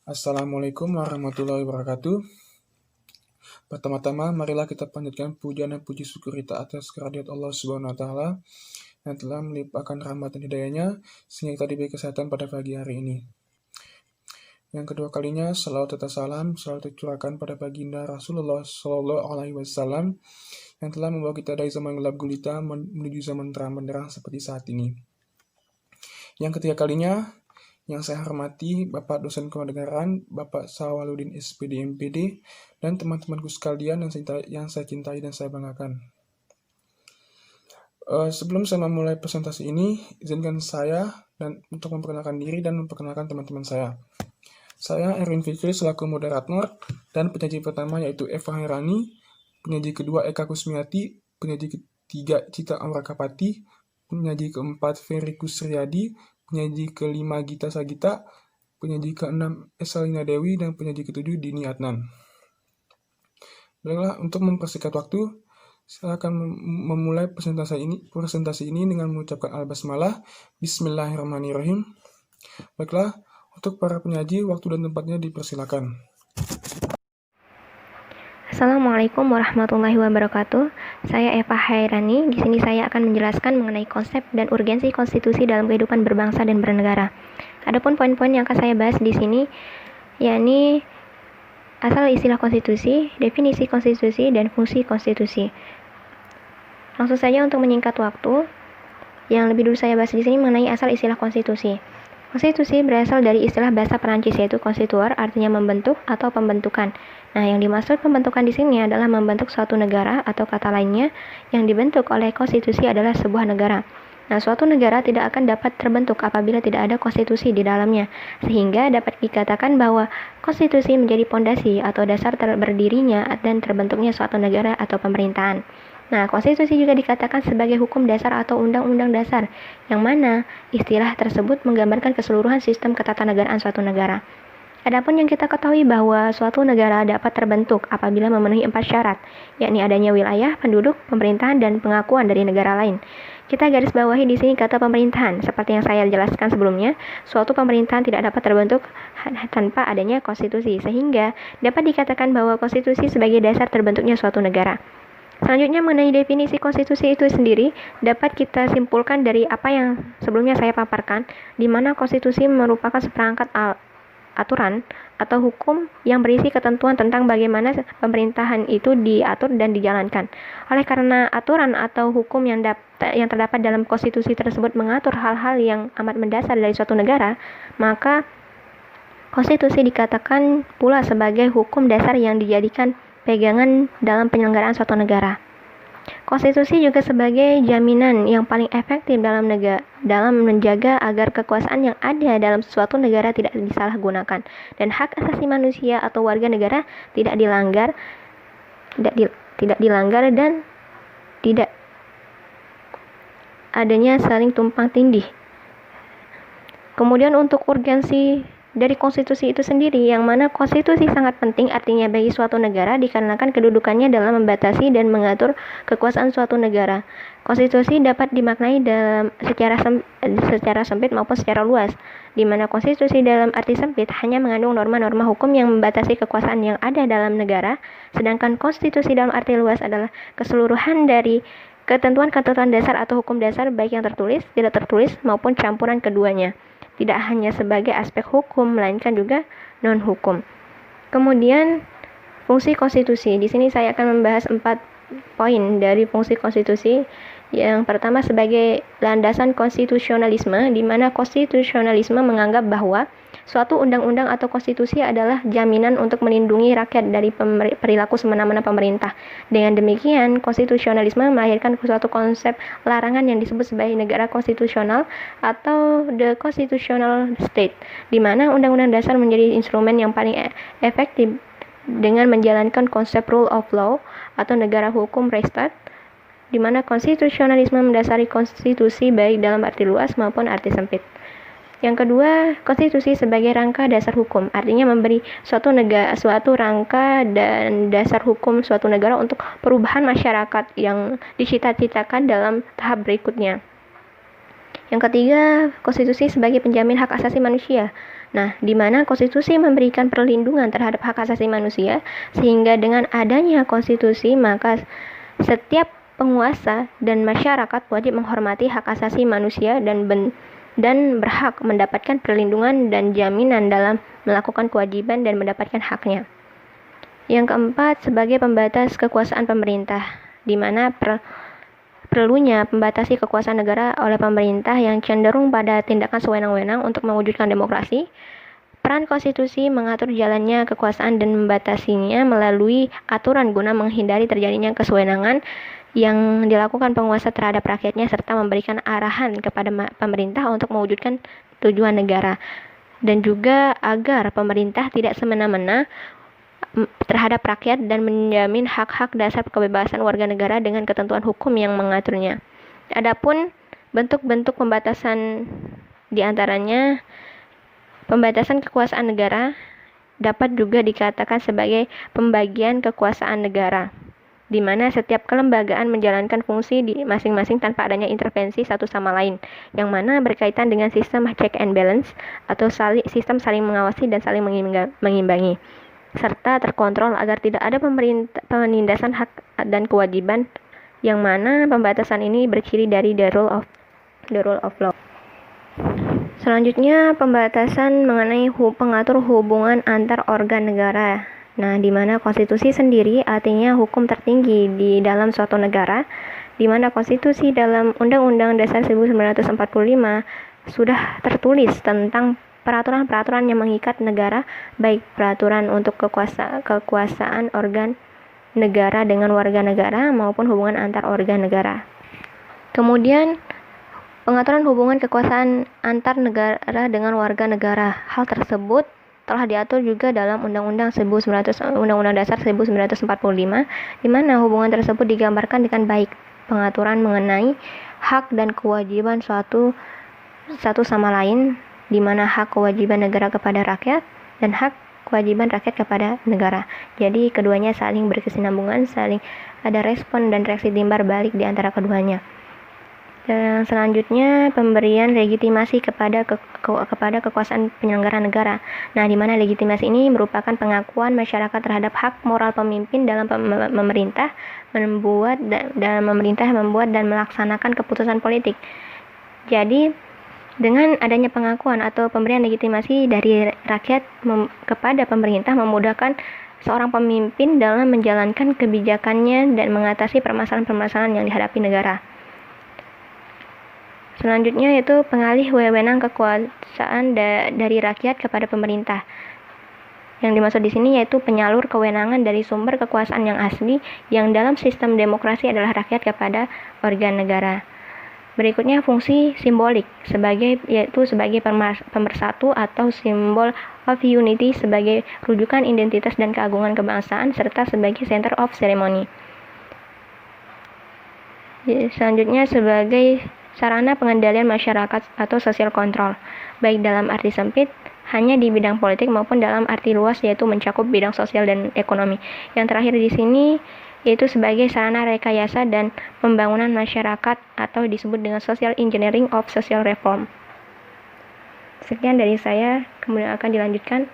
Assalamualaikum warahmatullahi wabarakatuh. Pertama-tama, marilah kita panjatkan puja dan puji syukur kita atas kehadirat Allah Subhanahu wa Ta'ala yang telah melimpahkan rahmat dan hidayahnya sehingga kita diberi kesehatan pada pagi hari ini. Yang kedua kalinya, salawat serta salam selalu tercurahkan pada baginda Rasulullah Shallallahu Alaihi Wasallam yang telah membawa kita dari zaman gelap gulita menuju zaman terang benderang seperti saat ini. Yang ketiga kalinya, yang saya hormati Bapak Dosen Kewarganegaraan, Bapak Sawaludin SPD MPD, dan teman-temanku sekalian yang saya cintai dan saya banggakan. Sebelum saya memulai presentasi ini, izinkan saya untuk memperkenalkan diri dan memperkenalkan teman-teman saya. Saya Erwin Fikri selaku moderator dan penyaji pertama yaitu Eva Hairani, penyaji kedua Eka Kusmiati, penyaji ketiga Cita Amrakapati, penyaji keempat Ferry Kusriyadi, penyaji kelima Gita Sagita, penyaji keenam Esalina Dewi, dan penyaji ketujuh Dini Adnan. Baiklah, untuk mempersingkat waktu, saya akan memulai presentasi ini dengan mengucapkan al-basmalah. Bismillahirrahmanirrahim. Baiklah, untuk para penyaji, waktu dan tempatnya dipersilakan. Assalamualaikum warahmatullahi wabarakatuh. Saya Eva Hairani. Di sini saya akan menjelaskan mengenai konsep dan urgensi konstitusi dalam kehidupan berbangsa dan bernegara. Adapun poin-poin yang akan saya bahas di sini, yakni asal istilah konstitusi, definisi konstitusi, dan fungsi konstitusi. Langsung saja untuk menyingkat waktu, yang lebih dulu saya bahas di sini mengenai asal istilah konstitusi. Konstitusi berasal dari istilah bahasa Perancis yaitu constituer, artinya membentuk atau pembentukan. Nah, yang dimaksud pembentukan di sini adalah membentuk suatu negara atau kata lainnya yang dibentuk oleh konstitusi adalah sebuah negara. Nah, suatu negara tidak akan dapat terbentuk apabila tidak ada konstitusi di dalamnya, sehingga dapat dikatakan bahwa konstitusi menjadi pondasi atau dasar berdirinya dan terbentuknya suatu negara atau pemerintahan. Nah, konstitusi juga dikatakan sebagai hukum dasar atau undang-undang dasar, yang mana istilah tersebut menggambarkan keseluruhan sistem ketatanegaraan suatu negara. Adapun yang kita ketahui bahwa suatu negara dapat terbentuk apabila memenuhi 4 syarat, yakni adanya wilayah, penduduk, pemerintahan, dan pengakuan dari negara lain. Kita garis bawahi di sini kata pemerintahan. Seperti yang saya jelaskan sebelumnya, suatu pemerintahan tidak dapat terbentuk tanpa adanya konstitusi, sehingga dapat dikatakan bahwa konstitusi sebagai dasar terbentuknya suatu negara. Selanjutnya mengenai definisi konstitusi itu sendiri dapat kita simpulkan dari apa yang sebelumnya saya paparkan, di mana konstitusi merupakan seperangkat aturan atau hukum yang berisi ketentuan tentang bagaimana pemerintahan itu diatur dan dijalankan. Oleh karena aturan atau hukum yang terdapat dalam konstitusi tersebut mengatur hal-hal yang amat mendasar dari suatu negara, maka konstitusi dikatakan pula sebagai hukum dasar yang dijadikan pegangan dalam penyelenggaraan suatu negara. Konstitusi juga sebagai jaminan yang paling efektif dalam menjaga agar kekuasaan yang ada dalam suatu negara tidak disalahgunakan dan hak asasi manusia atau warga negara tidak dilanggar dan tidak adanya saling tumpang tindih. Kemudian untuk urgensi dari konstitusi itu sendiri, yang mana konstitusi sangat penting artinya bagi suatu negara dikarenakan kedudukannya dalam membatasi dan mengatur kekuasaan suatu negara. Konstitusi dapat dimaknai secara sempit maupun secara luas, di mana konstitusi dalam arti sempit hanya mengandung norma-norma hukum yang membatasi kekuasaan yang ada dalam negara, sedangkan konstitusi dalam arti luas adalah keseluruhan dari ketentuan-ketentuan dasar atau hukum dasar baik yang tertulis, tidak tertulis maupun campuran keduanya. Tidak hanya sebagai aspek hukum, melainkan juga non-hukum. Kemudian, fungsi konstitusi. Di sini saya akan membahas 4 poin dari fungsi konstitusi. Yang pertama sebagai landasan konstitusionalisme, di mana konstitusionalisme menganggap bahwa suatu undang-undang atau konstitusi adalah jaminan untuk melindungi rakyat dari perilaku semena-mena pemerintah. Dengan demikian, konstitusionalisme melahirkan suatu konsep larangan yang disebut sebagai negara konstitusional atau the constitutional state, di mana undang-undang dasar menjadi instrumen yang paling efektif dengan menjalankan konsep rule of law atau negara hukum Rechtsstaat, di mana konstitusionalisme mendasari konstitusi baik dalam arti luas maupun arti sempit. Yang kedua, konstitusi sebagai rangka dasar hukum, artinya memberi suatu rangka dan dasar hukum suatu negara untuk perubahan masyarakat yang dicita-citakan dalam tahap berikutnya. Yang ketiga, konstitusi sebagai penjamin hak asasi manusia, Nah, di mana konstitusi memberikan perlindungan terhadap hak asasi manusia, sehingga dengan adanya konstitusi maka setiap penguasa dan masyarakat wajib menghormati hak asasi manusia dan berhak mendapatkan perlindungan dan jaminan dalam melakukan kewajiban dan mendapatkan haknya. Yang keempat, sebagai pembatas kekuasaan pemerintah, di mana perlunya membatasi kekuasaan negara oleh pemerintah yang cenderung pada tindakan sewenang-wenang untuk mewujudkan demokrasi. Peran konstitusi mengatur jalannya kekuasaan dan membatasinya melalui aturan guna menghindari terjadinya kesewenangan yang dilakukan penguasa terhadap rakyatnya serta memberikan arahan kepada pemerintah untuk mewujudkan tujuan negara. Dan juga agar pemerintah tidak semena-mena terhadap rakyat dan menjamin hak-hak dasar kebebasan warga negara dengan ketentuan hukum yang mengaturnya. Adapun bentuk-bentuk pembatasan diantaranya pembatasan kekuasaan negara dapat juga dikatakan sebagai pembagian kekuasaan negara, di mana setiap kelembagaan menjalankan fungsi di masing-masing tanpa adanya intervensi satu sama lain, yang mana berkaitan dengan sistem check and balance atau sistem saling mengawasi dan saling mengimbangi, serta terkontrol agar tidak ada penindasan hak dan kewajiban, yang mana pembatasan ini berciri dari the rule of law. Selanjutnya, pembatasan mengenai pengatur hubungan antar organ negara. Nah, di mana konstitusi sendiri artinya hukum tertinggi di dalam suatu negara, di mana konstitusi dalam Undang-Undang Dasar 1945 sudah tertulis tentang peraturan-peraturan yang mengikat negara, baik peraturan untuk kekuasaan organ negara dengan warga negara maupun hubungan antar organ negara. Kemudian, pengaturan hubungan kekuasaan antar negara dengan warga negara. Hal tersebut telah diatur juga dalam Undang-Undang Dasar 1945, di mana hubungan tersebut digambarkan dengan baik. Pengaturan mengenai hak dan kewajiban satu sama lain, di mana hak kewajiban negara kepada rakyat dan hak kewajiban rakyat kepada negara. Jadi keduanya saling berkesinambungan, saling ada respon dan reaksi timbal balik di antara keduanya. Dan selanjutnya, pemberian legitimasi kepada kekuasaan penyelenggara negara. Nah, di mana legitimasi ini merupakan pengakuan masyarakat terhadap hak moral pemimpin dalam memerintah, membuat dan melaksanakan keputusan politik. Jadi, dengan adanya pengakuan atau pemberian legitimasi dari rakyat kepada pemerintah memudahkan seorang pemimpin dalam menjalankan kebijakannya dan mengatasi permasalahan-permasalahan yang dihadapi negara. Selanjutnya yaitu pengalih wewenang kekuasaan dari rakyat kepada pemerintah. Yang dimaksud di sini yaitu penyalur kewenangan dari sumber kekuasaan yang asli yang dalam sistem demokrasi adalah rakyat kepada organ negara. Berikutnya fungsi simbolik yaitu sebagai pemersatu atau symbol of unity sebagai rujukan identitas dan keagungan kebangsaan serta sebagai center of ceremony. Selanjutnya sebagai sarana pengendalian masyarakat atau social control, baik dalam arti sempit hanya di bidang politik maupun dalam arti luas yaitu mencakup bidang sosial dan ekonomi. Yang terakhir di sini yaitu sebagai sarana rekayasa dan pembangunan masyarakat atau disebut dengan social engineering of social reform. Sekian dari saya, kemudian akan dilanjutkan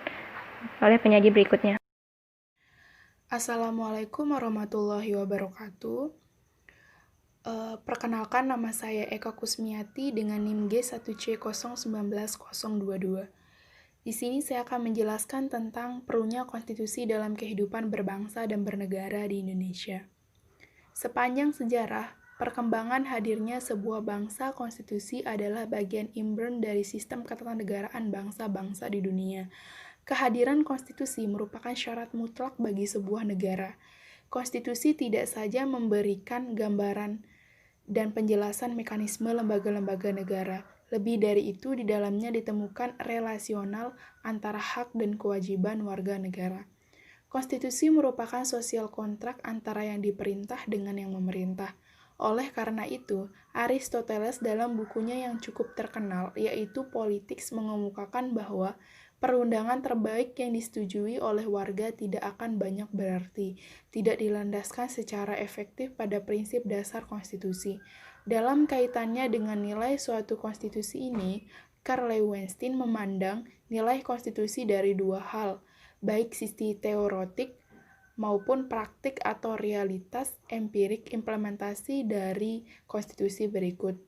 oleh penyaji berikutnya. Assalamualaikum warahmatullahi wabarakatuh. Perkenalkan, nama saya Eka Kusmiati dengan NIM G1C019022. Di sini saya akan menjelaskan tentang perlunya konstitusi dalam kehidupan berbangsa dan bernegara di Indonesia. Sepanjang sejarah, perkembangan hadirnya sebuah bangsa, konstitusi adalah bagian inborn dari sistem ketatanegaraan bangsa-bangsa di dunia. Kehadiran konstitusi merupakan syarat mutlak bagi sebuah negara. Konstitusi tidak saja memberikan gambaran dan penjelasan mekanisme lembaga-lembaga negara. Lebih dari itu, di dalamnya ditemukan relasional antara hak dan kewajiban warga negara. Konstitusi merupakan sosial kontrak antara yang diperintah dengan yang memerintah. Oleh karena itu, Aristoteles dalam bukunya yang cukup terkenal, yaitu Politics, mengemukakan bahwa perundangan terbaik yang disetujui oleh warga tidak akan banyak berarti, tidak dilandaskan secara efektif pada prinsip dasar konstitusi. Dalam kaitannya dengan nilai suatu konstitusi ini, Karl Lewinstein memandang nilai konstitusi dari dua hal, baik sisi teoretik maupun praktik atau realitas empirik implementasi dari konstitusi berikut.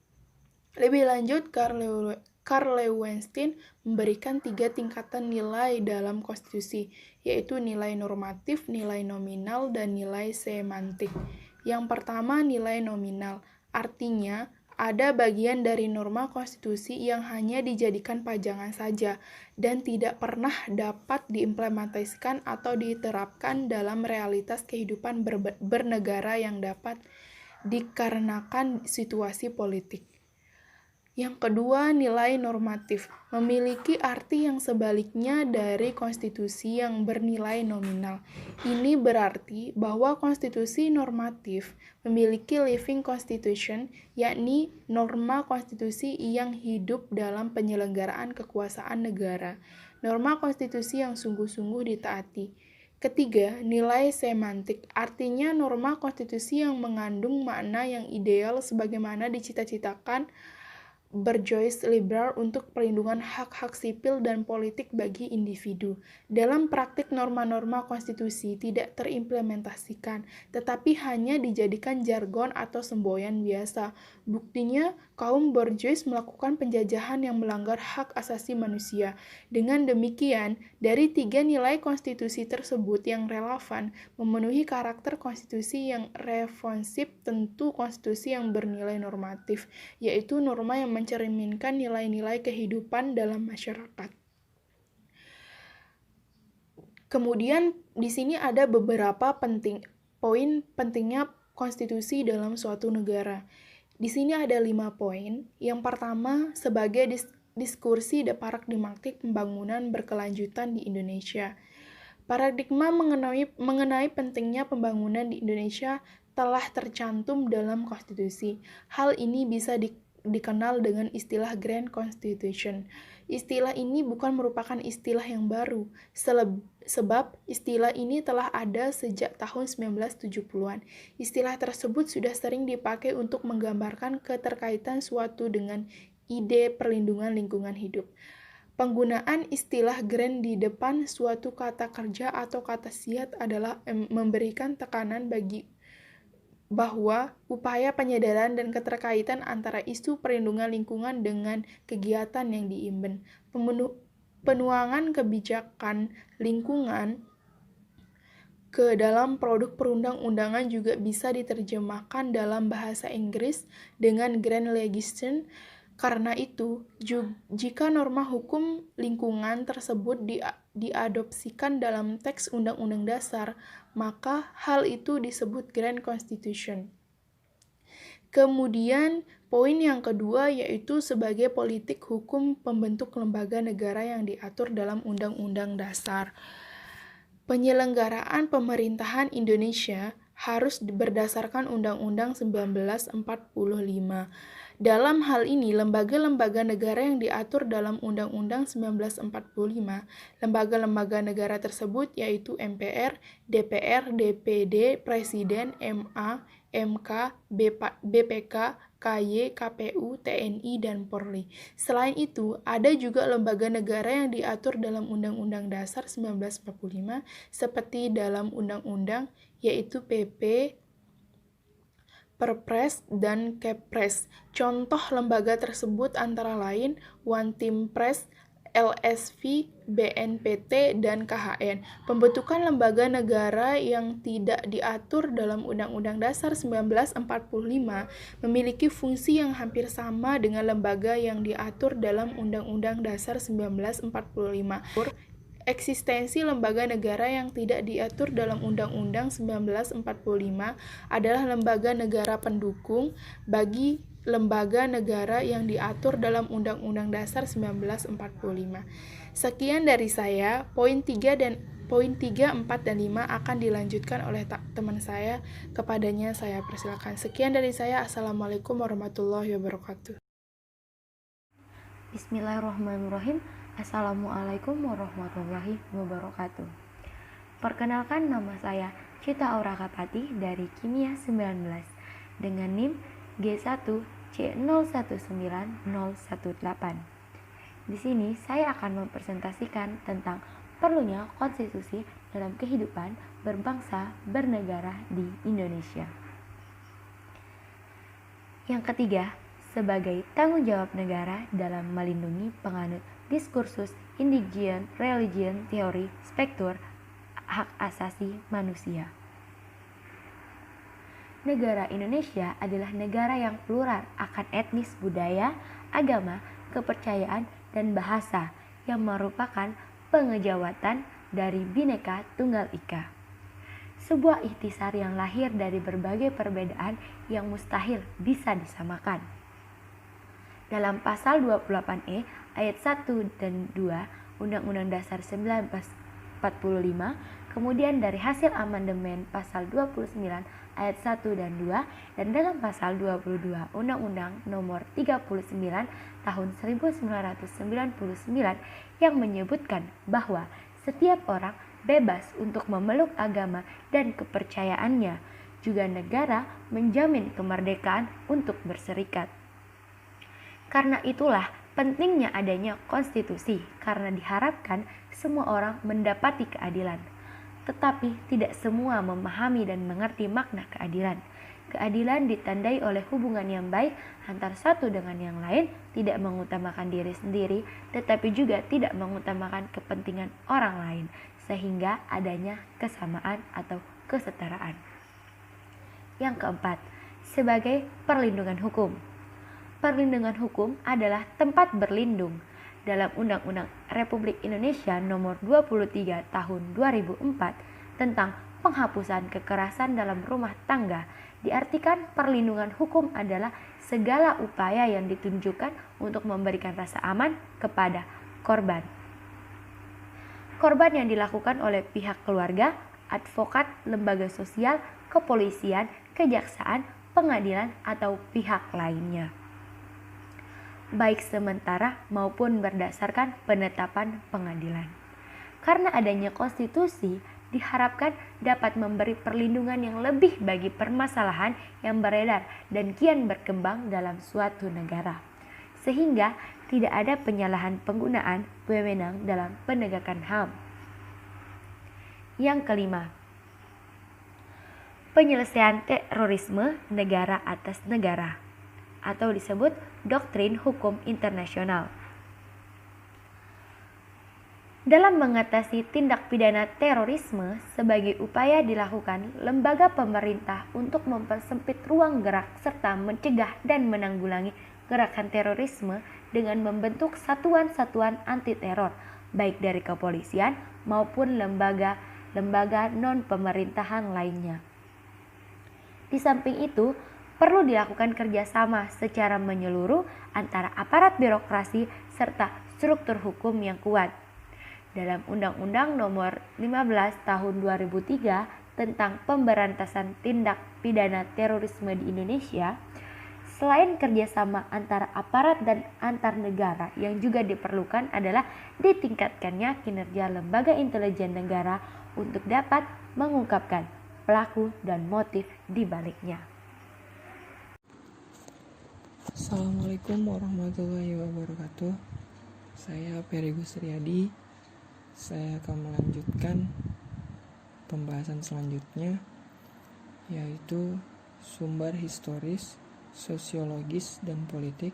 Lebih lanjut, Karl Lewinstein memberikan 3 tingkatan nilai dalam konstitusi, yaitu nilai normatif, nilai nominal, dan nilai semantik. Yang pertama, nilai nominal. Artinya, ada bagian dari norma konstitusi yang hanya dijadikan pajangan saja dan tidak pernah dapat diimplementasikan atau diterapkan dalam realitas kehidupan bernegara yang dapat dikarenakan situasi politik. Yang kedua, nilai normatif memiliki arti yang sebaliknya dari konstitusi yang bernilai nominal. Ini berarti bahwa konstitusi normatif memiliki living constitution, yakni norma konstitusi yang hidup dalam penyelenggaraan kekuasaan negara, norma konstitusi yang sungguh-sungguh ditaati. Ketiga, nilai semantik, artinya norma konstitusi yang mengandung makna yang ideal sebagaimana dicita-citakan berjoys liberal untuk perlindungan hak-hak sipil dan politik bagi individu. Dalam praktik norma-norma konstitusi tidak terimplementasikan, tetapi hanya dijadikan jargon atau semboyan biasa. Buktinya, kaum borjuis melakukan penjajahan yang melanggar hak asasi manusia. Dengan demikian, dari 3 nilai konstitusi tersebut yang relevan, memenuhi karakter konstitusi yang responsif, tentu konstitusi yang bernilai normatif, yaitu norma yang mencerminkan nilai-nilai kehidupan dalam masyarakat. Kemudian di sini ada beberapa poin pentingnya konstitusi dalam suatu negara. Di sini ada 5 poin. Yang pertama, sebagai diskursi paradigmatik pembangunan berkelanjutan di Indonesia. Paradigma mengenai pentingnya pembangunan di Indonesia telah tercantum dalam konstitusi. Hal ini bisa dikenal dengan istilah Grand Constitution. Istilah ini bukan merupakan istilah yang baru, sebab istilah ini telah ada sejak tahun 1970-an. Istilah tersebut sudah sering dipakai untuk menggambarkan keterkaitan suatu dengan ide perlindungan lingkungan hidup. Penggunaan istilah grand di depan suatu kata kerja atau kata siat adalah memberikan tekanan bahwa upaya penyadaran dan keterkaitan antara isu perlindungan lingkungan dengan kegiatan yang diimban. Penuangan kebijakan lingkungan ke dalam produk perundang-undangan juga bisa diterjemahkan dalam bahasa Inggris dengan grand legislation. Karena itu, jika norma hukum lingkungan tersebut diadopsikan dalam teks Undang-Undang Dasar, maka hal itu disebut Grand Constitution. Kemudian, poin yang kedua yaitu sebagai politik hukum pembentuk lembaga negara yang diatur dalam Undang-Undang Dasar. Penyelenggaraan pemerintahan Indonesia harus berdasarkan Undang-Undang 1945. Dalam hal ini, lembaga-lembaga negara yang diatur dalam Undang-Undang 1945, lembaga-lembaga negara tersebut yaitu MPR, DPR, DPD, Presiden, MA, MK, BPK, KY, KPU, TNI, dan Polri. Selain itu, ada juga lembaga negara yang diatur dalam Undang-Undang Dasar 1945 seperti dalam Undang-Undang yaitu PP, Perpres, dan Kepres. Contoh lembaga tersebut antara lain One Team Press, LSV, BNPT, dan KHN. Pembentukan lembaga negara yang tidak diatur dalam Undang-Undang Dasar 1945 memiliki fungsi yang hampir sama dengan lembaga yang diatur dalam Undang-Undang Dasar 1945. Eksistensi lembaga negara yang tidak diatur dalam Undang-Undang 1945 adalah lembaga negara pendukung bagi lembaga negara yang diatur dalam Undang-Undang Dasar 1945. Sekian dari saya, poin 3, 4, dan 5 akan dilanjutkan oleh teman saya. Kepadanya saya persilakan. Sekian dari saya. Assalamualaikum warahmatullahi wabarakatuh. Bismillahirrahmanirrahim. Assalamualaikum warahmatullahi wabarakatuh. Perkenalkan, nama saya Cita Aura Kapati dari Kimia 19 dengan NIM G1C019018. Di sini saya akan mempresentasikan tentang perlunya konstitusi dalam kehidupan berbangsa bernegara di Indonesia. Yang ketiga, sebagai tanggung jawab negara dalam melindungi penganut diskursus indigen religion teori spektur hak asasi manusia. Negara Indonesia adalah negara yang plural akan etnis, budaya, agama, kepercayaan, dan bahasa yang merupakan pengejawatan dari Bhinneka Tunggal Ika. Sebuah ikhtisar yang lahir dari berbagai perbedaan yang mustahil bisa disamakan. Dalam pasal 28E ayat 1 dan 2 Undang-Undang Dasar 1945, kemudian dari hasil amandemen pasal 29 ayat 1 dan 2, dan dalam pasal 22 Undang-Undang Nomor 39 Tahun 1999 yang menyebutkan bahwa setiap orang bebas untuk memeluk agama dan kepercayaannya. Juga negara menjamin kemerdekaan untuk berserikat. Karena itulah pentingnya adanya konstitusi, karena diharapkan semua orang mendapati keadilan. Tetapi tidak semua memahami dan mengerti makna keadilan. Keadilan ditandai oleh hubungan yang baik antara satu dengan yang lain, tidak mengutamakan diri sendiri, tetapi juga tidak mengutamakan kepentingan orang lain, sehingga adanya kesamaan atau kesetaraan. Yang keempat, sebagai perlindungan hukum. Perlindungan hukum adalah tempat berlindung. Dalam Undang-Undang Republik Indonesia Nomor 23 Tahun 2004 tentang penghapusan kekerasan dalam rumah tangga, diartikan perlindungan hukum adalah segala upaya yang ditunjukkan untuk memberikan rasa aman kepada korban. Korban yang dilakukan oleh pihak keluarga, advokat, lembaga sosial, kepolisian, kejaksaan, pengadilan, atau pihak lainnya, baik sementara maupun berdasarkan penetapan pengadilan. Karena adanya konstitusi, diharapkan dapat memberi perlindungan yang lebih bagi permasalahan yang beredar dan kian berkembang dalam suatu negara, sehingga tidak ada penyalahan penggunaan wewenang dalam penegakan HAM. Yang kelima, penyelesaian terorisme negara atas negara, atau disebut doktrin hukum internasional. Dalam mengatasi tindak pidana terorisme, sebagai upaya dilakukan lembaga pemerintah untuk mempersempit ruang gerak serta mencegah dan menanggulangi gerakan terorisme dengan membentuk satuan-satuan anti teror, baik dari kepolisian maupun lembaga non-pemerintahan lainnya. Di samping itu, perlu dilakukan kerjasama secara menyeluruh antara aparat birokrasi serta struktur hukum yang kuat. Dalam Undang-Undang Nomor 15 Tahun 2003 tentang pemberantasan tindak pidana terorisme di Indonesia, selain kerjasama antara aparat dan antar negara, yang juga diperlukan adalah ditingkatkannya kinerja lembaga intelijen negara untuk dapat mengungkapkan pelaku dan motif di baliknya. Assalamualaikum warahmatullahi wabarakatuh. Saya Peri Gusriyadi. Saya akan melanjutkan pembahasan selanjutnya, yaitu sumber historis, sosiologis, dan politik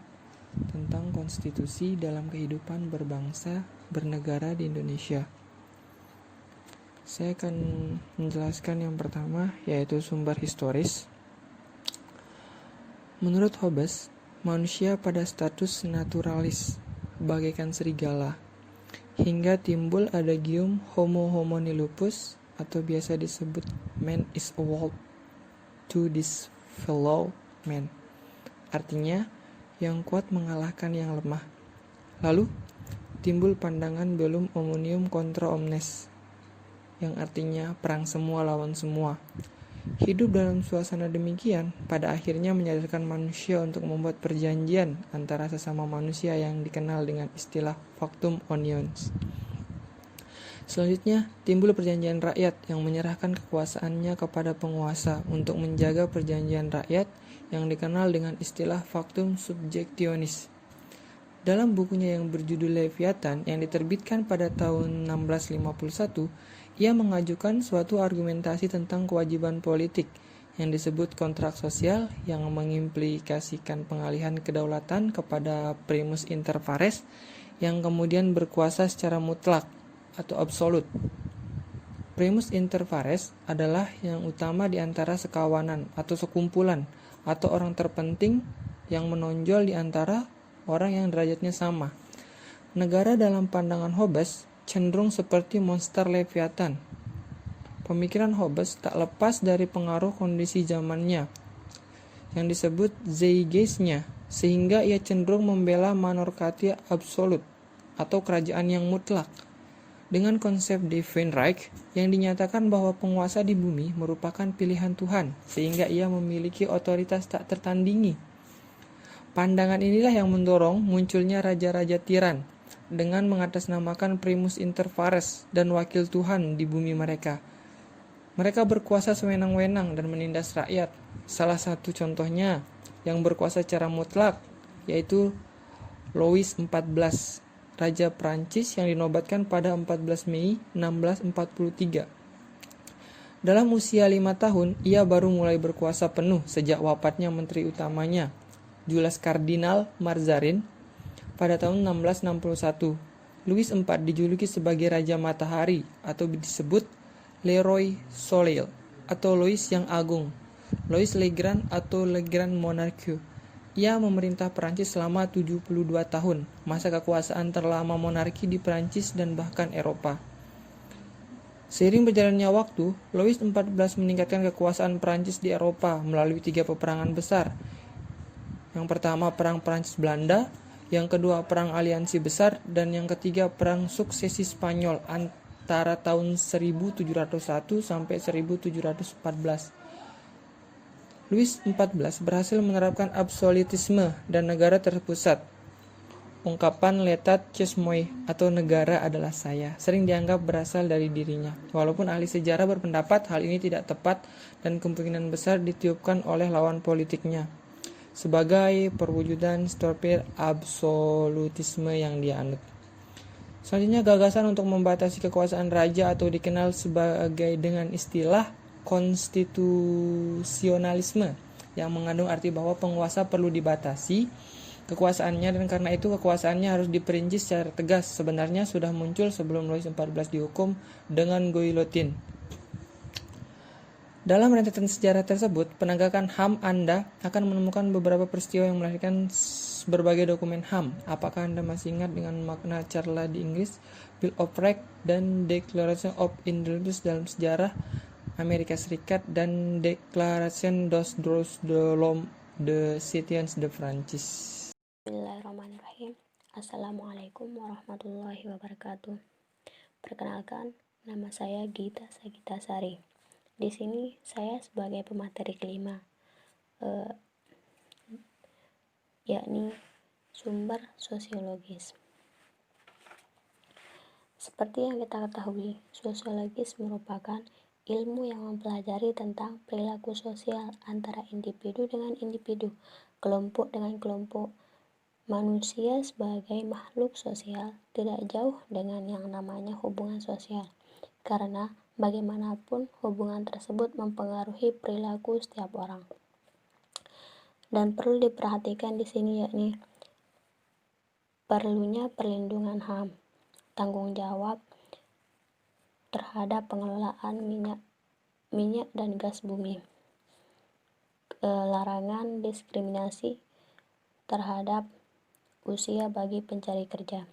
tentang konstitusi dalam kehidupan berbangsa bernegara di Indonesia. Saya akan menjelaskan yang pertama, yaitu sumber historis. Menurut Hobbes, manusia pada status naturalis, bagaikan serigala, hingga timbul adagium homo homini lupus, atau biasa disebut man is a wolf to this fellow man. Artinya, yang kuat mengalahkan yang lemah. Lalu, timbul pandangan bellum omnium contra omnes, yang artinya perang semua lawan semua. Hidup dalam suasana demikian pada akhirnya menyadarkan manusia untuk membuat perjanjian antara sesama manusia yang dikenal dengan istilah factum unions. Selanjutnya, timbul perjanjian rakyat yang menyerahkan kekuasaannya kepada penguasa untuk menjaga perjanjian rakyat yang dikenal dengan istilah factum subjectionis. Dalam bukunya yang berjudul Leviathan yang diterbitkan pada tahun 1651, ia mengajukan suatu argumentasi tentang kewajiban politik yang disebut kontrak sosial yang mengimplikasikan pengalihan kedaulatan kepada primus inter pares yang kemudian berkuasa secara mutlak atau absolut. Primus inter pares adalah yang utama di antara sekawanan atau sekumpulan atau orang terpenting yang menonjol di antara orang yang derajatnya sama. Negara dalam pandangan Hobbes cenderung seperti monster Leviathan. Pemikiran Hobbes tak lepas dari pengaruh kondisi zamannya yang disebut zeitgeistnya, sehingga ia cenderung membela monarki absolut atau kerajaan yang mutlak dengan konsep Divine Reich yang dinyatakan bahwa penguasa di bumi merupakan pilihan Tuhan sehingga ia memiliki otoritas tak tertandingi. Pandangan inilah yang mendorong munculnya raja-raja tiran dengan mengatasnamakan primus inter pares dan wakil Tuhan di bumi mereka. Mereka berkuasa sewenang-wenang dan menindas rakyat. Salah satu contohnya yang berkuasa secara mutlak yaitu Louis XIV, Raja Prancis yang dinobatkan pada 14 Mei 1643. Dalam usia 5 tahun, ia baru mulai berkuasa penuh sejak wafatnya menteri utamanya, Jules Kardinal Mazarin, pada tahun 1661. Louis IV dijuluki sebagai Raja Matahari atau disebut Le Roi Soleil atau Louis yang Agung, Louis le Grand atau Le Grand Monarque. Ia memerintah Prancis selama 72 tahun, masa kekuasaan terlama monarki di Prancis dan bahkan Eropa. Seiring berjalannya waktu, Louis XIV meningkatkan kekuasaan Prancis di Eropa melalui 3 peperangan besar. Yang pertama Perang Prancis-Belanda, yang kedua Perang Aliansi Besar, dan yang ketiga Perang Suksesi Spanyol antara tahun 1701 sampai 1714. Louis XIV berhasil menerapkan absolutisme dan negara terpusat. Ungkapan L'État c'est moi atau negara adalah saya sering dianggap berasal dari dirinya. Walaupun ahli sejarah berpendapat hal ini tidak tepat dan kemungkinan besar ditiupkan oleh lawan politiknya sebagai perwujudan stopir absolutisme yang dia anut. Selanjutnya gagasan untuk membatasi kekuasaan raja atau dikenal sebagai dengan istilah konstitusionalisme yang mengandung arti bahwa penguasa perlu dibatasi kekuasaannya dan karena itu kekuasaannya harus diperinci secara tegas sebenarnya sudah muncul sebelum Louis XIV dihukum dengan guillotine. Dalam rentetan sejarah tersebut, penegakan HAM Anda akan menemukan beberapa peristiwa yang melahirkan berbagai dokumen HAM. Apakah Anda masih ingat dengan Magna Charta di Inggris, Bill of Rights, dan Declaration of Independence dalam sejarah Amerika Serikat, dan Declaration dos Droits de l'Homme de Citoyens de France. Bismillahirrahmanirrahim. Assalamualaikum warahmatullahi wabarakatuh. Perkenalkan, nama saya Gita Sagitasari. Di sini saya sebagai pemateri kelima, yakni sumber sosiologis. Seperti yang kita ketahui, sosiologis merupakan ilmu yang mempelajari tentang perilaku sosial antara individu dengan individu, kelompok dengan kelompok. Manusia sebagai makhluk sosial tidak jauh dengan yang namanya hubungan sosial, karena bagaimanapun hubungan tersebut mempengaruhi perilaku setiap orang. Dan perlu diperhatikan di sini yakni perlunya perlindungan HAM, tanggung jawab terhadap pengelolaan minyak dan gas bumi, larangan diskriminasi terhadap usia bagi pencari kerja,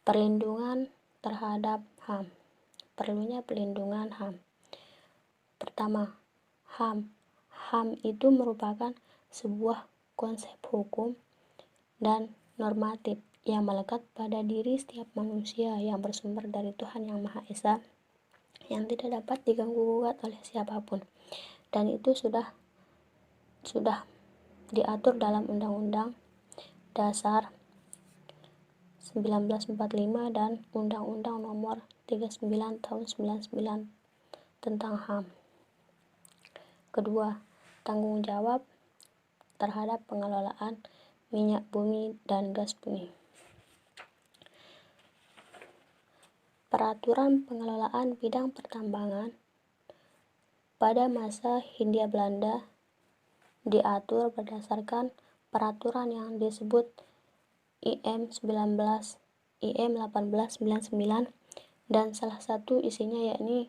perlindungan terhadap HAM. Perlunya perlindungan HAM. Pertama, HAM. HAM itu merupakan sebuah konsep hukum dan normatif yang melekat pada diri setiap manusia yang bersumber dari Tuhan Yang Maha Esa, yang tidak dapat diganggu-gugat oleh siapapun, dan itu sudah diatur dalam Undang-Undang Dasar 1945 dan Undang-Undang Nomor 39 Tahun 99 tentang HAM. Kedua, tanggung jawab terhadap pengelolaan minyak bumi, dan gas bumi. Peraturan pengelolaan bidang pertambangan pada masa Hindia Belanda diatur berdasarkan peraturan yang disebut IM 1899 dan salah satu isinya yakni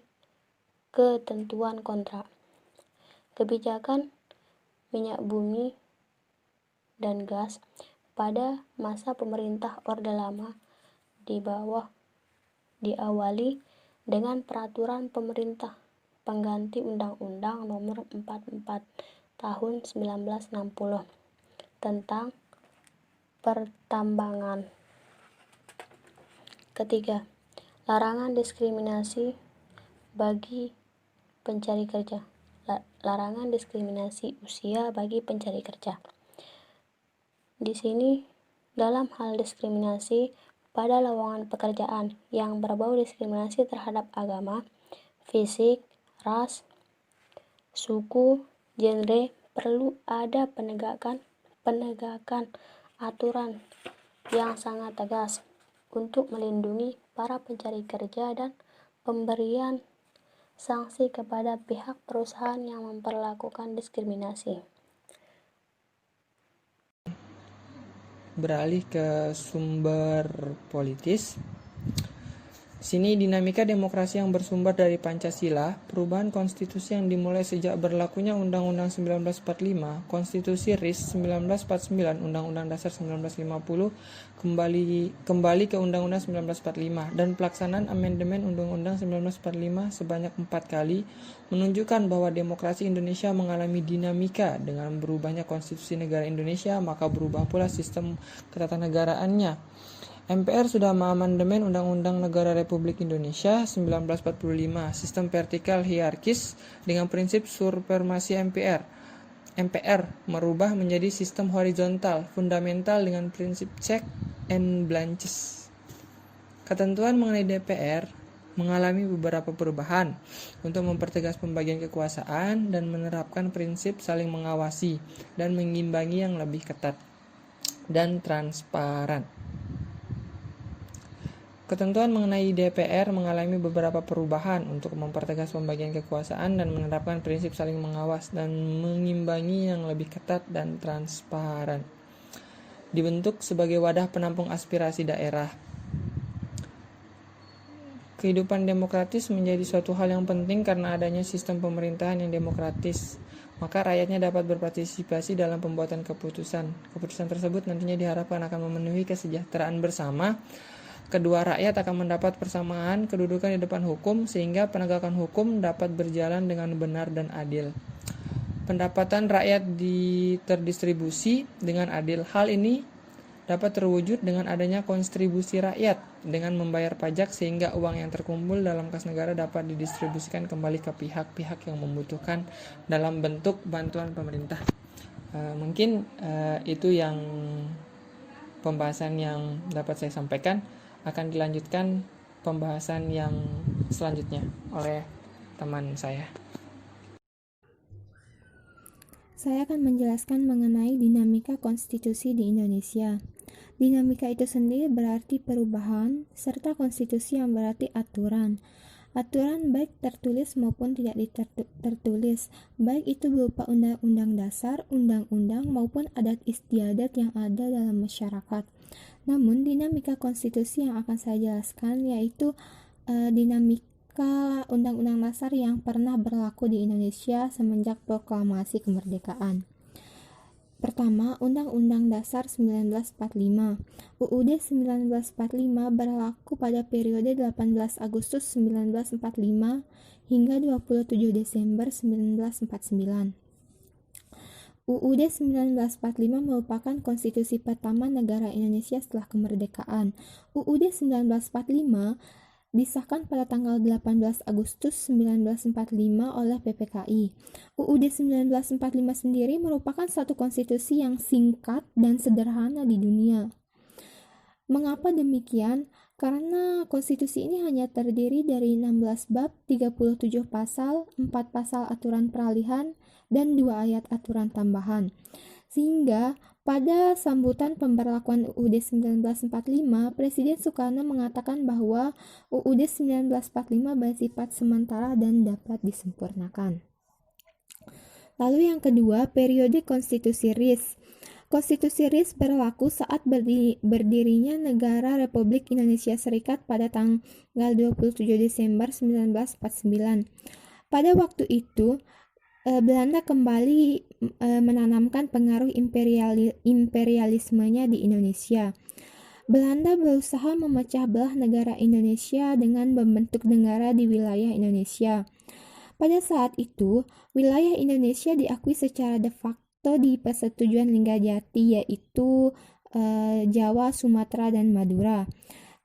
ketentuan kontrak. Kebijakan minyak bumi dan gas pada masa pemerintah Orde Lama diawali dengan peraturan pemerintah pengganti Undang-Undang Nomor 44 tahun 1960 tentang pertambangan. Ketiga, larangan diskriminasi bagi pencari kerja. Larangan diskriminasi usia bagi pencari kerja. Di sini, dalam hal diskriminasi pada lowongan pekerjaan yang berbau diskriminasi terhadap agama, fisik, ras, suku, genre, perlu ada penegakan aturan yang sangat tegas untuk melindungi para pencari kerja dan pemberian sanksi kepada pihak perusahaan yang memperlakukan diskriminasi. Beralih ke sumber politis. Sini dinamika demokrasi yang bersumber dari Pancasila, perubahan konstitusi yang dimulai sejak berlakunya Undang-Undang 1945, Konstitusi RIS 1949, Undang-Undang Dasar 1950, kembali ke Undang-Undang 1945, dan pelaksanaan amandemen Undang-Undang 1945 sebanyak 4 kali, menunjukkan bahwa demokrasi Indonesia mengalami dinamika. Dengan berubahnya konstitusi negara Indonesia, maka berubah pula sistem ketatanegaraannya. MPR sudah mengamandemen Undang-Undang Negara Republik Indonesia 1945, sistem vertikal hierarkis dengan prinsip supremasi MPR. MPR merubah menjadi sistem horizontal fundamental dengan prinsip check and balances. Ketentuan mengenai DPR mengalami beberapa perubahan untuk mempertegas pembagian kekuasaan dan menerapkan prinsip saling mengawasi dan mengimbangi yang lebih ketat dan transparan. Ketentuan mengenai DPR mengalami beberapa perubahan untuk mempertegas pembagian kekuasaan dan menerapkan prinsip saling mengawas dan mengimbangi yang lebih ketat dan transparan. Dibentuk sebagai wadah penampung aspirasi daerah. Kehidupan demokratis menjadi suatu hal yang penting karena adanya sistem pemerintahan yang demokratis. Maka rakyatnya dapat berpartisipasi dalam pembuatan keputusan. Keputusan tersebut nantinya diharapkan akan memenuhi kesejahteraan bersama. Kedua rakyat akan mendapat persamaan kedudukan di depan hukum sehingga penegakan hukum dapat berjalan dengan benar dan adil. Pendapatan rakyat terdistribusi dengan adil. Hal ini dapat terwujud dengan adanya kontribusi rakyat dengan membayar pajak sehingga uang yang terkumpul dalam kas negara dapat didistribusikan kembali ke pihak-pihak yang membutuhkan dalam bentuk bantuan pemerintah. Mungkin itu yang pembahasan yang dapat saya sampaikan. Akan dilanjutkan pembahasan yang selanjutnya oleh teman saya. Saya akan menjelaskan mengenai dinamika konstitusi di Indonesia. Dinamika itu sendiri berarti perubahan, serta konstitusi yang berarti aturan. Aturan baik tertulis maupun tidak tertulis, baik itu berupa undang-undang dasar, undang-undang maupun adat istiadat yang ada dalam masyarakat. Namun dinamika konstitusi yang akan saya jelaskan yaitu dinamika undang-undang dasar yang pernah berlaku di Indonesia semenjak proklamasi kemerdekaan. Pertama, Undang-Undang Dasar 1945. UUD 1945 berlaku pada periode 18 Agustus 1945 hingga 27 Desember 1949. UUD 1945 merupakan konstitusi pertama negara Indonesia setelah kemerdekaan. UUD 1945 disahkan pada tanggal 18 Agustus 1945 oleh PPKI. UUD 1945 sendiri merupakan satu konstitusi yang singkat dan sederhana di dunia. Mengapa demikian? Karena konstitusi ini hanya terdiri dari 16 bab, 37 pasal, 4 pasal aturan peralihan, dan 2 ayat aturan tambahan. Sehingga Pada sambutan pemberlakuan UUD 1945, Presiden Soekarno mengatakan bahwa UUD 1945 bersifat sementara dan dapat disempurnakan. Lalu yang kedua, periode konstitusi RIS. Konstitusi RIS berlaku saat berdirinya Negara Republik Indonesia Serikat pada tanggal 27 Desember 1949. Pada waktu itu, Belanda kembali menanamkan pengaruh imperialismenya di Indonesia. Belanda berusaha memecah belah negara Indonesia dengan membentuk negara di wilayah Indonesia. Pada saat itu, wilayah Indonesia diakui secara de facto di Persetujuan Linggajati, yaitu Jawa, Sumatera, dan Madura.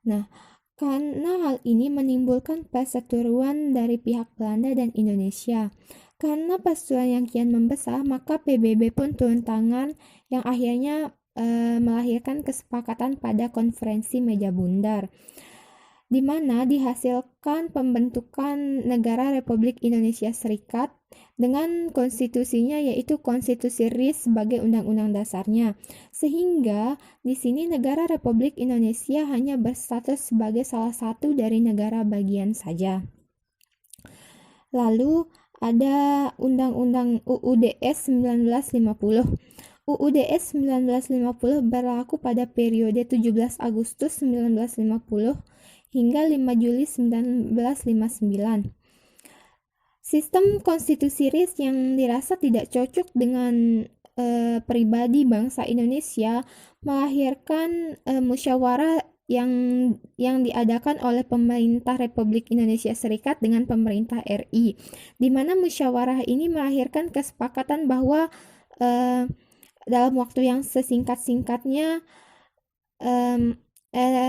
Nah, karena hal ini menimbulkan perseteruan dari pihak Belanda dan Indonesia. Karena perseteruan yang kian membesar, maka PBB pun turun tangan yang akhirnya melahirkan kesepakatan pada konferensi Meja Bundar, di mana dihasilkan pembentukan Negara Republik Indonesia Serikat dengan konstitusinya, yaitu Konstitusi RIS sebagai undang-undang dasarnya. Sehingga di sini Negara Republik Indonesia hanya berstatus sebagai salah satu dari negara bagian saja. Lalu ada Undang-Undang UUDS 1950. UUDS 1950 berlaku pada periode 17 Agustus 1950 hingga 5 Juli 1959. Sistem konstitusi RIS yang dirasa tidak cocok dengan pribadi bangsa Indonesia melahirkan musyawarah yang diadakan oleh pemerintah Republik Indonesia Serikat dengan pemerintah RI, di mana musyawarah ini melahirkan kesepakatan bahwa dalam waktu yang sesingkat-singkatnya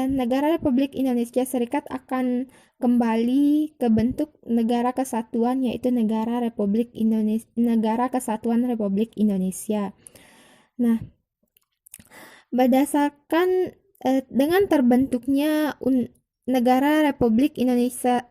Negara Republik Indonesia Serikat akan kembali ke bentuk negara kesatuan, yaitu Negara Kesatuan Republik Indonesia. Nah, berdasarkan dengan terbentuknya Negara Republik Indonesia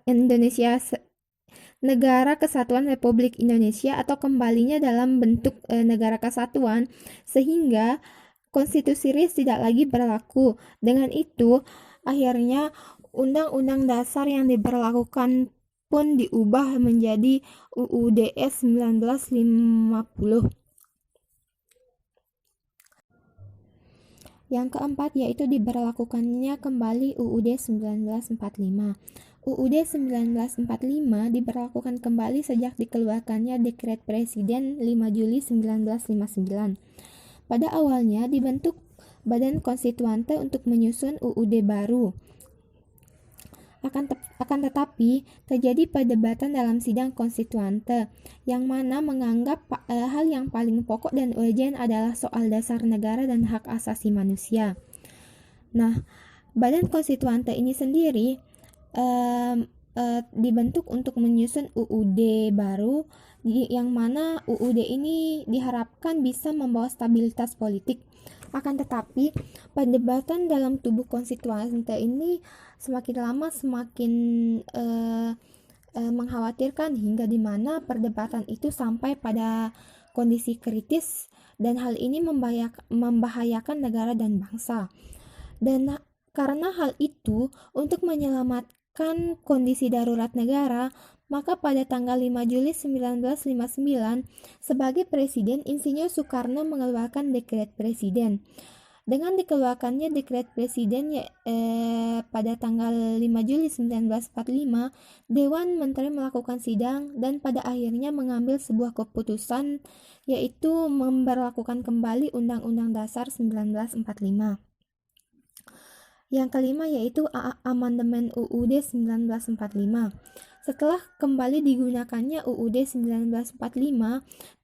Negara Kesatuan Republik Indonesia atau kembalinya dalam bentuk negara kesatuan, sehingga konstitusi RIS tidak lagi berlaku. Dengan itu, akhirnya Undang-Undang Dasar yang diberlakukan pun diubah menjadi UUDS 1950. Yang keempat yaitu diberlakukannya kembali UUD 1945. UUD 1945 diberlakukan kembali sejak dikeluarkannya Dekret Presiden 5 Juli 1959. Pada awalnya dibentuk Badan Konstituante untuk menyusun UUD baru. Akan tetapi terjadi perdebatan dalam sidang konstituante yang mana menganggap hal yang paling pokok dan urgen adalah soal dasar negara dan hak asasi manusia. Nah, Badan Konstituante ini sendiri dibentuk untuk menyusun UUD baru, yang mana UUD ini diharapkan bisa membawa stabilitas politik. Akan tetapi, perdebatan dalam tubuh konstituante ini semakin lama semakin mengkhawatirkan, hingga di mana perdebatan itu sampai pada kondisi kritis, dan hal ini membahayakan negara dan bangsa. Dan karena hal itu, untuk menyelamatkan kondisi darurat negara, maka pada tanggal 5 Juli 1959, sebagai Presiden, Insinyur Soekarno mengeluarkan Dekret Presiden. Dengan dikeluarkannya Dekret Presiden pada tanggal 5 Juli 1945, Dewan Menteri melakukan sidang dan pada akhirnya mengambil sebuah keputusan, yaitu memberlakukan kembali Undang-Undang Dasar 1945. Yang kelima yaitu amandemen UUD 1945. Setelah kembali digunakannya UUD 1945,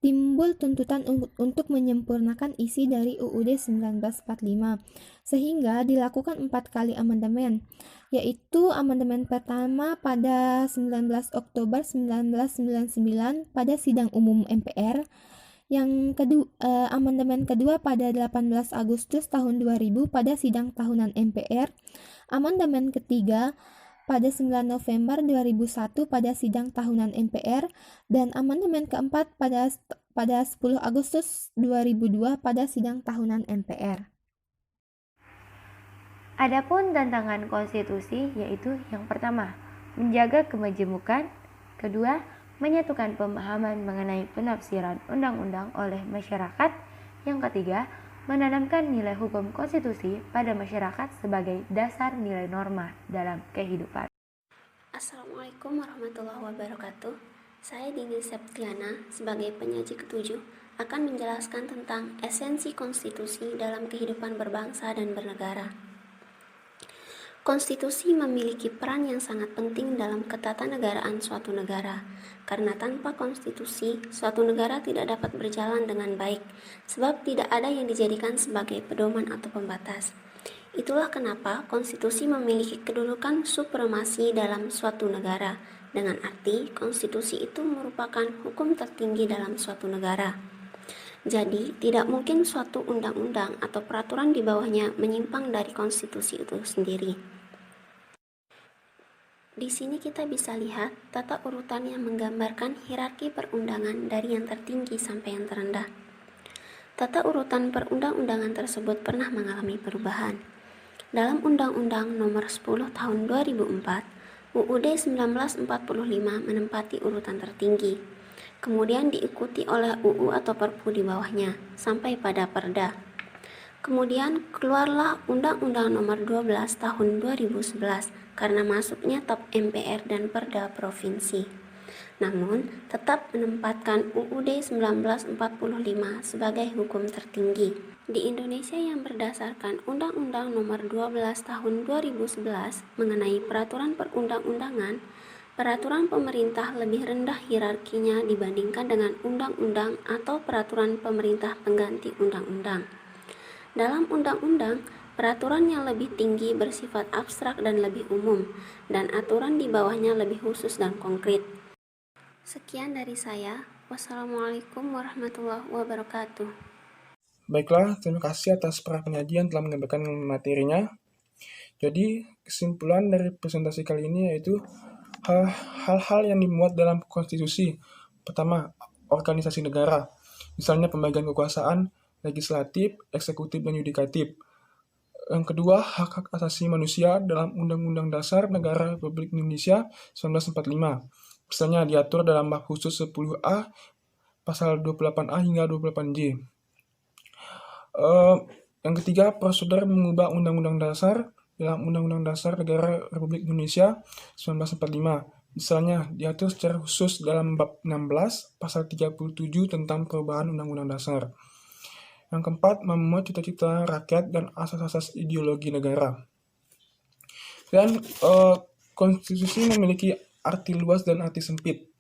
timbul tuntutan untuk menyempurnakan isi dari UUD 1945, sehingga dilakukan 4 kali amandemen, yaitu amandemen pertama pada 19 Oktober 1999 pada sidang umum MPR, yang kedua, amandemen kedua pada 18 Agustus tahun 2000 pada sidang tahunan MPR, amandemen ketiga pada 9 November 2001 pada sidang tahunan MPR, dan amandemen keempat pada 10 Agustus 2002 pada sidang tahunan MPR. Adapun tantangan konstitusi yaitu yang pertama, menjaga kemajemukan, kedua, menyatukan pemahaman mengenai penafsiran undang-undang oleh masyarakat, yang ketiga, menanamkan nilai hukum konstitusi pada masyarakat sebagai dasar nilai norma dalam kehidupan. Assalamualaikum warahmatullahi wabarakatuh. Saya Dini Septiana sebagai penyaji ketujuh akan menjelaskan tentang esensi konstitusi dalam kehidupan berbangsa dan bernegara. Konstitusi memiliki peran yang sangat penting dalam ketatanegaraan suatu negara, karena tanpa konstitusi, suatu negara tidak dapat berjalan dengan baik, sebab tidak ada yang dijadikan sebagai pedoman atau pembatas. Itulah kenapa konstitusi memiliki kedudukan supremasi dalam suatu negara, dengan arti konstitusi itu merupakan hukum tertinggi dalam suatu negara. Jadi, tidak mungkin suatu undang-undang atau peraturan di bawahnya menyimpang dari konstitusi itu sendiri. Di sini kita bisa lihat tata urutan yang menggambarkan hierarki perundangan dari yang tertinggi sampai yang terendah. Tata urutan perundang-undangan tersebut pernah mengalami perubahan. Dalam Undang-Undang Nomor 10 Tahun 2004, UUD 1945 menempati urutan tertinggi. Kemudian diikuti oleh UU atau Perpu di bawahnya, sampai pada Perda. Kemudian keluarlah Undang-Undang Nomor 12 Tahun 2011 karena masuknya TAP MPR dan Perda Provinsi. Namun, tetap menempatkan UUD 1945 sebagai hukum tertinggi. Di Indonesia yang berdasarkan Undang-Undang Nomor 12 Tahun 2011 mengenai peraturan perundang-undangan, peraturan pemerintah lebih rendah hierarkinya dibandingkan dengan undang-undang atau peraturan pemerintah pengganti undang-undang. Dalam undang-undang, peraturan yang lebih tinggi bersifat abstrak dan lebih umum, dan aturan di bawahnya lebih khusus dan konkret. Sekian dari saya. Wassalamualaikum warahmatullahi wabarakatuh. Baiklah, terima kasih atas para penyaji yang telah menyampaikan materinya. Jadi, kesimpulan dari presentasi kali ini yaitu hal-hal yang dimuat dalam konstitusi. Pertama, organisasi negara, misalnya pembagian kekuasaan legislatif, eksekutif, dan yudikatif. Yang kedua, hak-hak asasi manusia dalam Undang-Undang Dasar Negara Republik Indonesia 1945. Misalnya diatur dalam bab khusus 10A, pasal 28A hingga 28J. Yang ketiga, prosedur mengubah Undang-Undang Dasar dalam Undang-Undang Dasar Negara Republik Indonesia 1945. Misalnya, diatur secara khusus dalam bab 16, pasal 37 tentang perubahan Undang-Undang Dasar. Yang keempat, memuat cita-cita rakyat dan asas-asas ideologi negara. Dan konstitusi memiliki arti luas dan arti sempit.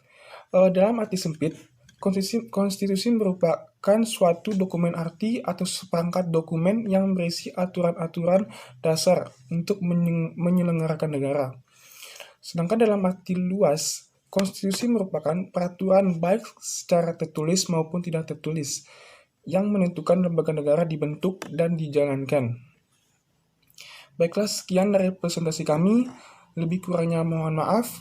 Dalam arti sempit, konstitusi merupakan suatu dokumen arti atau seperangkat dokumen yang berisi aturan-aturan dasar untuk menyelenggarakan negara. Sedangkan dalam arti luas, konstitusi merupakan peraturan baik secara tertulis maupun tidak tertulis yang menentukan lembaga negara dibentuk dan dijalankan. Baiklah, sekian dari presentasi kami. Lebih kurangnya mohon maaf.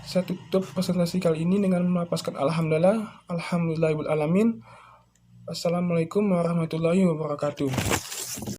Saya tutup presentasi kali ini dengan melapaskan alhamdulillah, alhamdulillahirabbil alamin. Assalamualaikum warahmatullahi wabarakatuh.